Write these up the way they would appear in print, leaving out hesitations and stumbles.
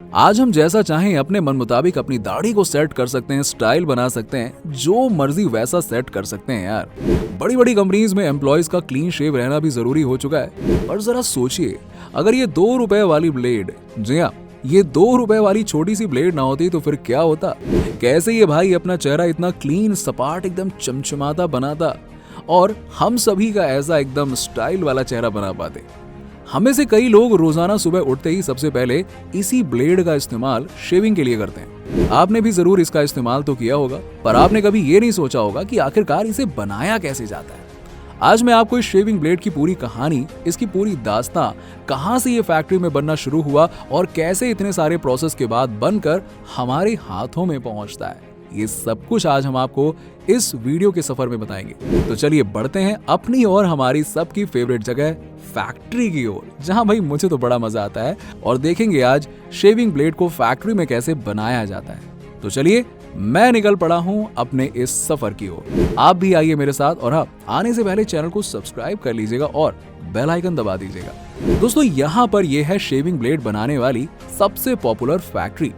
आज हम जैसा चाहें अपने मन मुताबिक अपनी दाढ़ी को सेट कर सकते हैं, स्टाइल बना सकते हैं, जो मर्जी वैसा सेट कर सकते हैं यार। बड़ी बड़ी कंपनीज में एम्प्लॉयज का क्लीन शेव रहना भी जरूरी हो चुका है। और जरा सोचिए, अगर ये 2 रुपए वाली ब्लेड, जी हाँ, ये 2 रुपए वाली छोटी सी ब्लेड ना होती तो फिर क्या होता। कैसे ये भाई अपना चेहरा इतना क्लीन, सपाट, एकदम चमचमाता बनाता और हम सभी का ऐसा एकदम स्टाइल वाला चेहरा बना पाते। हमें से कई लोग रोजाना सुबह उठते ही सबसे पहले इसी ब्लेड का इस्तेमाल शेविंग के लिए करते हैं। आपने भी जरूर इसका इस्तेमाल तो किया होगा, पर आपने कभी ये नहीं सोचा होगा कि आखिरकार इसे बनाया कैसे जाता है। आज मैं आपको इस शेविंग ब्लेड की पूरी कहानी, इसकी पूरी दास्तां, कहां से ये फैक्ट्री में बनना शुरू हुआ और कैसे इतने सारे प्रोसेस के बाद बनकर हमारे हाथों में पहुंचता है, ये सब कुछ आज हम आपको इस वीडियो के सफर में बताएंगे। तो चलिए बढ़ते हैं अपनी और हमारी सबकी फेवरेट जगह फैक्ट्री की ओर, जहां भाई मुझे तो बड़ा मजा आता है, और देखेंगे आज शेविंग ब्लेड को फैक्ट्री में कैसे बनाया जाता है। तो चलिए मैं निकल पड़ा हूं अपने इस सफर की ओर। आप भी आइए मेरे साथ, और हाँ, आने से पहले चैनल को सब्सक्राइब कर लीजिएगा और बेल आइकन दबा दीजिएगा। दोस्तों, यहाँ पर यह है शेविंग ब्लेड बनाने वाली सबसे पॉपुलर फैक्ट्री,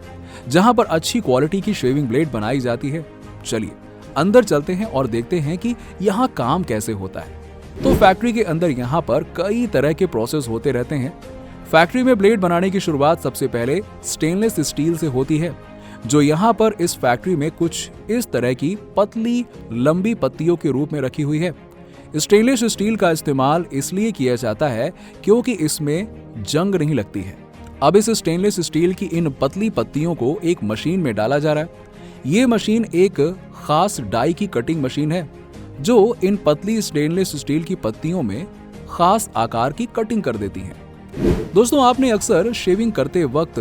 जहां पर अच्छी क्वालिटी की शेविंग ब्लेड बनाई जाती है। चलिए अंदर चलते हैं और देखते हैं कि यहाँ काम कैसे होता है। तो फैक्ट्री के अंदर यहाँ पर कई तरह के प्रोसेस होते रहते हैं। फैक्ट्री में ब्लेड बनाने की शुरुआत सबसे पहले स्टेनलेस स्टील से होती है, जो यहाँ पर इस फैक्ट्री में कुछ इस तरह की पतली लंबी पत्तियों के रूप में रखी हुई है। स्टेनलेस स्टील का इस्तेमाल इसलिए किया जाता है क्योंकि इसमें जंग नहीं लगती है। अब इस स्टेनलेस स्टील की इन पतली पत्तियों को एक मशीन में डाला जा रहा है। ये मशीन एक खास डाई की कटिंग मशीन है, जो इन पतली स्टेनलेस स्टील की पत्तियों में खास आकार की कटिंग कर देती है। दोस्तों, आपने अक्सर शेविंग करते वक्त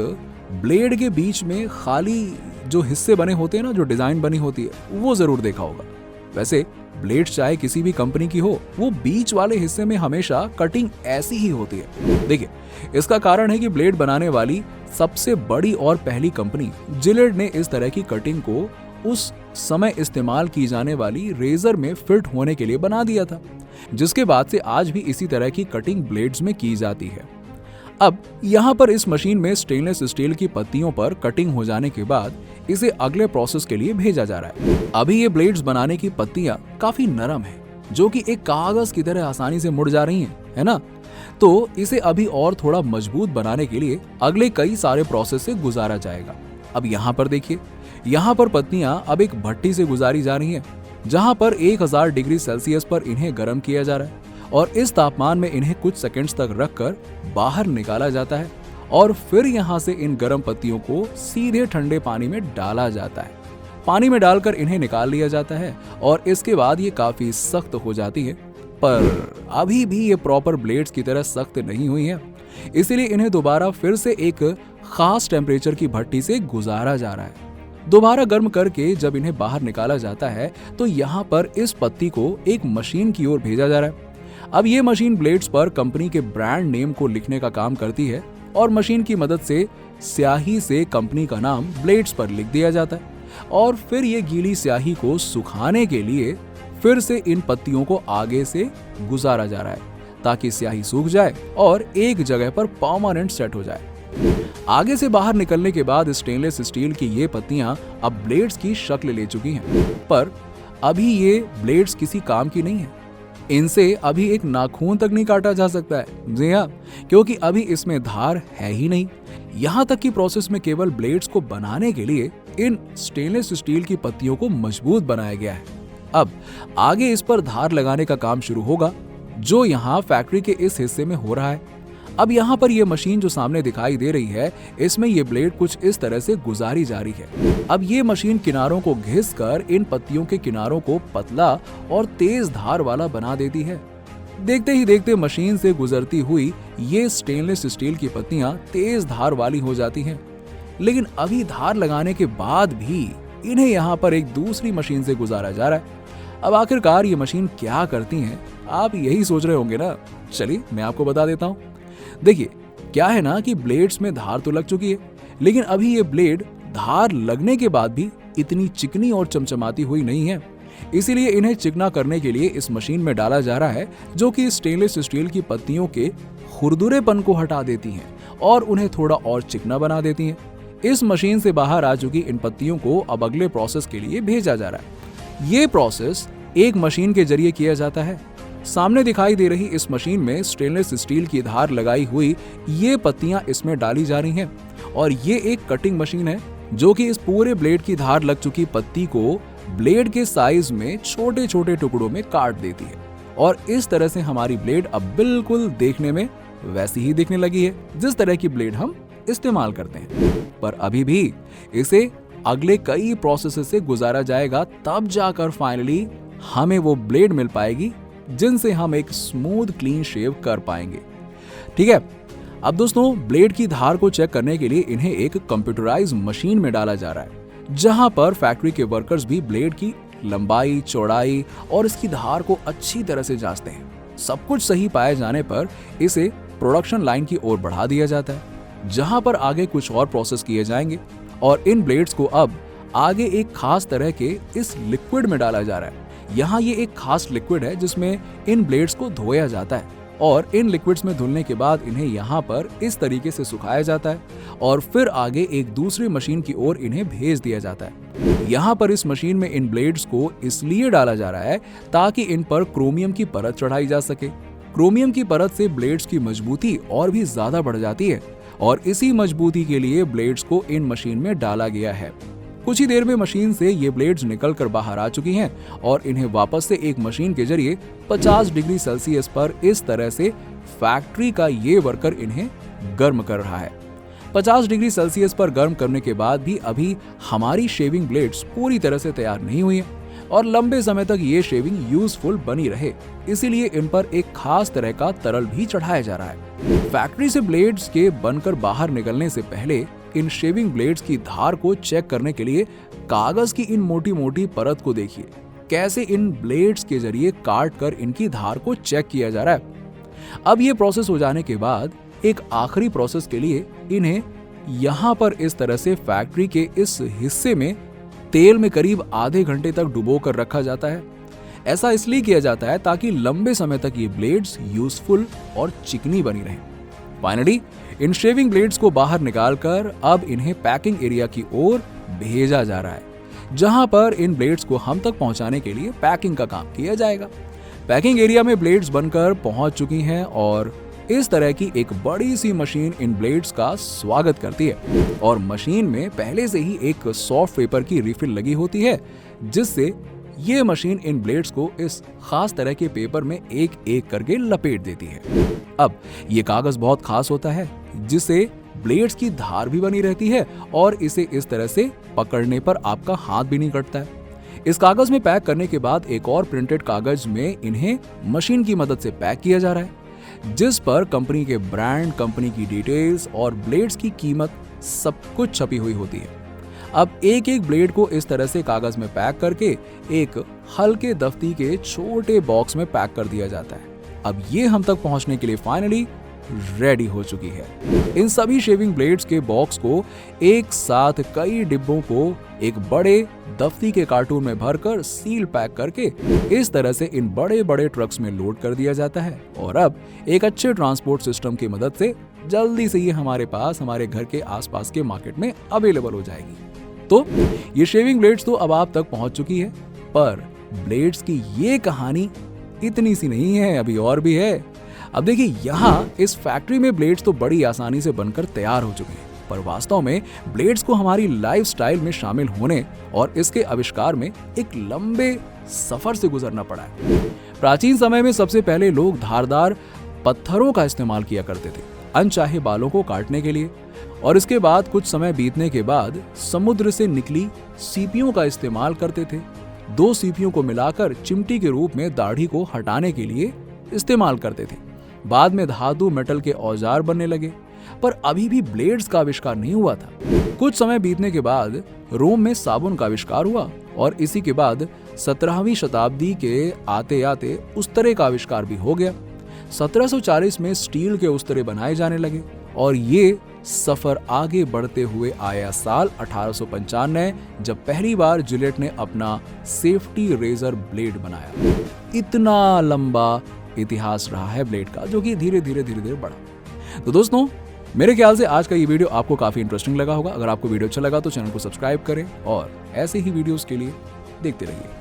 ब्लेड के बीच में खाली जो हिस्से बने होते हैं ना, जो डिजाइन बनी होती है, वो जरूर देखा होगा। वैसे ब्लेड चाहे किसी भी कंपनी की हो, वो बीच वाले हिस्से में हमेशा कटिंग ऐसी ही होती है। देखिए, इसका कारण है कि ब्लेड बनाने वाली सबसे बड़ी और पहली कंपनी जिलेट ने इस तरह की कटिंग को उस समय इस्तेमाल की जाने वाली रेजर में फिट होने के लिए बना दिया था, जिसके बाद से आज भी इसी तरह की कटिंग ब्लेड्स में की जाती है। अब यहाँ पर इस मशीन में स्टेनलेस स्टील की पत्तियों पर कटिंग हो जाने के बाद इसे अगले प्रोसेस के लिए भेजा जा रहा है। अभी ये ब्लेड्स बनाने की पत्तियां काफी नरम है, जो कि एक कागज की तरह आसानी से मुड़ जा रही हैं, है ना? तो इसे अभी और थोड़ा मजबूत बनाने के लिए अगले कई सारे प्रोसेस से गुजारा जाएगा। अब यहाँ पर देखिए, यहाँ पर पत्तियां अब एक भट्टी से गुजारी जा रही हैं, जहाँ पर 1000 डिग्री सेल्सियस पर इन्हें गर्म किया जा रहा है, और इस तापमान में इन्हें कुछ सेकंड्स तक रखकर बाहर निकाला जाता है, और फिर यहाँ से इन गर्म पत्तियों को सीधे ठंडे पानी में डाला जाता है। पानी में डालकर इन्हें निकाल लिया जाता है, और इसके बाद ये काफी सख्त हो जाती है, पर अभी भी ये प्रॉपर ब्लेड्स की तरह सख्त नहीं हुई है। इसीलिए इन्हें दोबारा फिर से एक खास टेम्परेचर की भट्टी से गुजारा जा रहा है। दोबारा गर्म करके जब इन्हें बाहर निकाला जाता है, तो यहाँ पर इस पत्ती को एक मशीन की ओर भेजा जा रहा है। अब ये मशीन ब्लेड्स पर कंपनी के ब्रांड नेम को लिखने का काम करती है, और मशीन की मदद से स्याही से कंपनी का नाम ब्लेड्स पर लिख दिया जाता है, और फिर ये गीली स्याही को सुखाने के लिए फिर से इन पत्तियों को आगे से गुजारा जा रहा है, ताकि स्याही सूख जाए और एक जगह पर परमानेंट सेट हो जाए। आगे से बाहर निकलने के बाद स्टेनलेस स्टील की ये पत्तियां अब ब्लेड्स की शक्ल ले चुकी हैं, पर अभी ये ब्लेड्स किसी काम की नहीं है। इनसे अभी एक नाखून तक नहीं काटा जा सकता है। जी हाँ, क्योंकि अभी इसमें धार है ही नहीं। यहाँ तक कि प्रोसेस में केवल ब्लेड्स को बनाने के लिए इन स्टेनलेस स्टील की पत्तियों को मजबूत बनाया गया है। अब आगे इस पर धार लगाने का काम शुरू होगा, जो यहाँ फैक्ट्री के इस हिस्से में हो रहा है। अब यहाँ पर यह मशीन जो सामने दिखाई दे रही है, इसमें ये ब्लेड कुछ इस तरह से गुजारी जा रही है। अब ये मशीन किनारों को घिसकर इन पत्तियों के किनारों को पतला और तेज धार वाला बना देती है। देखते ही देखते मशीन से गुजरती हुई ये स्टेनलेस स्टील की पत्तियां तेज धार वाली हो जाती हैं। लेकिन अभी धार लगाने के बाद भी इन्हें यहाँ पर एक दूसरी मशीन से गुजारा जा रहा है। अब आखिरकार ये मशीन क्या करती हैं, आप यही सोच रहे होंगे ना। चलिए मैं आपको बता देता हूँ। देखिए, क्या है ना कि ब्लेड्स में धार तो लग चुकी है, लेकिन अभी ये ब्लेड धार लगने के बाद भी इतनी चिकनी और चमचमाती हुई नहीं है। इसीलिए इन्हें चिकना करने के लिए इस मशीन में डाला जा रहा है, जो कि स्टेनलेस स्टील की पत्तियों के खुरदुरेपन को हटा देती हैं और उन्हें थोड़ा और चिकना बना देती हैं। इस मशीन से बाहर आ चुकी इन पत्तियों को अब अगले प्रोसेस के लिए भेजा जा रहा है। ये प्रोसेस एक मशीन के जरिए किया जाता है। सामने दिखाई दे रही इस मशीन में स्टेनलेस स्टील की धार लगाई हुई ये पत्तियां इसमें डाली जा रही हैं और ये एक कटिंग मशीन है जो कि इस पूरे ब्लेड की धार लग चुकी पत्ती को ब्लेड के साइज में छोटे छोटे टुकड़ों में काट देती है और इस तरह से हमारी ब्लेड अब बिल्कुल देखने में वैसी ही दिखने लगी है जिस तरह की ब्लेड हम इस्तेमाल करते हैं। पर अभी भी इसे अगले कई प्रोसेस से गुजारा जाएगा, तब जाकर फाइनली हमें वो ब्लेड मिल पाएगी जिनसे हम एक स्मूथ क्लीन शेव कर पाएंगे। ठीक है, अब दोस्तों ब्लेड की धार को चेक करने के लिए इन्हें एक कंप्यूटराइज्ड मशीन में डाला जा रहा है, जहां पर फैक्ट्री के वर्कर्स भी ब्लेड की लंबाई, चौड़ाई और इसकी धार को अच्छी तरह से जांचते हैं। सब कुछ सही पाए जाने पर इसे प्रोडक्शन लाइन की ओर बढ़ा दिया जाता है, जहां पर आगे कुछ और प्रोसेस किए जाएंगे और इन ब्लेड्स को अब आगे एक खास तरह के इस लिक्विड में डाला जा रहा है। यहाँ ये एक खास लिक्विड है जिसमें इन ब्लेड्स को धोया जाता है और इन लिक्विड्स में धुलने के बाद इन्हें यहाँ पर इस तरीके से सुखाया जाता है और फिर आगे एक दूसरी मशीन की ओर इन्हें भेज दिया जाता है। यहाँ पर इस मशीन में इन ब्लेड्स को इसलिए डाला जा रहा है ताकि इन पर क्रोमियम की परत चढ़ाई जा सके। क्रोमियम की परत से ब्लेड्स की मजबूती और भी ज्यादा बढ़ जाती है और इसी मजबूती के लिए ब्लेड्स को इन मशीन में डाला गया है। कुछ ही देर में मशीन से ये ब्लेड्स निकलकर बाहर आ चुकी हैं और इन्हें वापस से एक मशीन के जरिए 50 डिग्री सेल्सियस पर इस तरह से फैक्ट्री का ये वर्कर इन्हें गर्म कर रहा है। 50 डिग्री सेल्सियस पर गर्म करने के बाद भी अभी हमारी शेविंग ब्लेड्स पूरी तरह से तैयार नहीं हुई हैं और लंबे समय तक ये शेविंग यूजफुल बनी रहे, इसीलिए इन पर एक खास तरह का तरल भी चढ़ाया जा रहा है। फैक्ट्री से ब्लेड्स के बनकर बाहर निकलने से पहले इन शेविंग ब्लेड्स की धार को चेक करने के लिए कागज की इन मोटी मोटी परत को देखिए, कैसे इन ब्लेड्स के जरिए काट कर इनकी धार को चेक किया जा रहा है। अब ये प्रोसेस हो जाने के बाद एक आखिरी प्रोसेस के लिए इन्हें यहाँ पर इस तरह से फैक्ट्री के इस हिस्से में तेल में करीब आधे घंटे तक डुबो कर रखा जाता है। ऐसा इसलिए किया जाता है ताकि लंबे समय तक ये ब्लेड्स यूजफुल और चिकनी बनी रहें। फाइनली इन शेविंग ब्लेड्स को बाहर निकालकर अब इन्हें पैकिंग एरिया की ओर भेजा जा रहा है, जहां पर इन ब्लेड्स को हम तक पहुंचाने के लिए पैकिंग का काम किया जाएगा। पैकिंग एरिया में ब्लेड्स बनकर पहुंच चुकी हैं और इस तरह की एक बड़ी सी मशीन इन ब्लेड्स का स्वागत करती है और मशीन में पहले से ही एक सॉफ्ट पेपर की रिफिल लगी होती है, जिससे ये मशीन इन ब्लेड्स को इस खास तरह के पेपर में एक एक करके लपेट देती है। अब ये कागज बहुत खास होता है, जिससे ब्लेड्स की धार भी बनी रहती है और इसे इस तरह से पकड़ने पर आपका हाथ भी नहीं कटता है। इस कागज में पैक करने के बाद एक और प्रिंटेड कागज में इन्हें मशीन की मदद से पैक किया जा रहा है, जिस पर कंपनी के ब्रांड, कंपनी की डिटेल्स और ब्लेड्स की कीमत सब कुछ छपी हुई होती है। अब एक एक ब्लेड को इस तरह से कागज में पैक करके एक हल्के दफ्ती के छोटे बॉक्स में पैक कर दिया जाता है। अब ये हम तक पहुंचने के लिए फाइनली रेडी हो चुकी है। इन सभी शेविंग ब्लेड्स के बॉक्स को एक साथ कई डिब्बों को एक बड़े दफ्ती के कार्टून में भरकर सील पैक करके इस तरह से इन बड़े बड़े ट्रक्स में लोड कर दिया जाता है और अब एक अच्छे ट्रांसपोर्ट सिस्टम की मदद से जल्दी से ये हमारे पास, हमारे घर के आसपास के मार्केट में अवेलेबल हो जाएगी। तो ये शेविंग ब्लेड्स तो अब आप तक पहुंच चुकी है, पर ब्लेड्स की ये कहानी इतनी सी नहीं है, अभी और भी है। अब देखिए, यहाँ इस फैक्ट्री में ब्लेड्स तो बड़ी आसानी से बनकर तैयार हो चुके हैं, पर वास्तव में ब्लेड्स को हमारी लाइफस्टाइल में शामिल होने और इसके आविष्कार में एक लंबे सफर से गुजरना पड़ा है। प्राचीन समय में सबसे पहले लोग धारदार पत्थरों का इस्तेमाल किया करते थे अनचाहे बालों को काटने के लिए, और इसके बाद कुछ समय बीतने के बाद समुद्र से निकली सीपियों का इस्तेमाल करते थे। 2 सीपियों को मिलाकर चिमटी के रूप में दाढ़ी को हटाने के लिए इस्तेमाल करते थे। बाद में धातु मेटल के औजार बनने लगे, पर अभी भी ब्लेड्स का आविष्कार नहीं हुआ था। कुछ समय बीतने के बाद रोम में साबुन का आविष्कार हुआ और इसी के बाद 17वीं शताब्दी के आते आते उस्तरे का आविष्कार भी हो गया। 1740 में स्टील के उस्तरे बनाए जाने लगे और ये सफर आगे बढ़ते हुए आया साल 1895, जब पहली बार जिलेट ने अपना सेफ्टी रेजर ब्लेड बनाया। इतना लंबा इतिहास रहा है ब्लेड का, जो कि धीरे धीरे बढ़ा। तो दोस्तों, मेरे ख्याल से आज का ये वीडियो आपको काफी इंटरेस्टिंग लगा होगा। अगर आपको वीडियो अच्छा लगा तो चैनल को सब्सक्राइब करें और ऐसे ही वीडियोस के लिए देखते रहिए।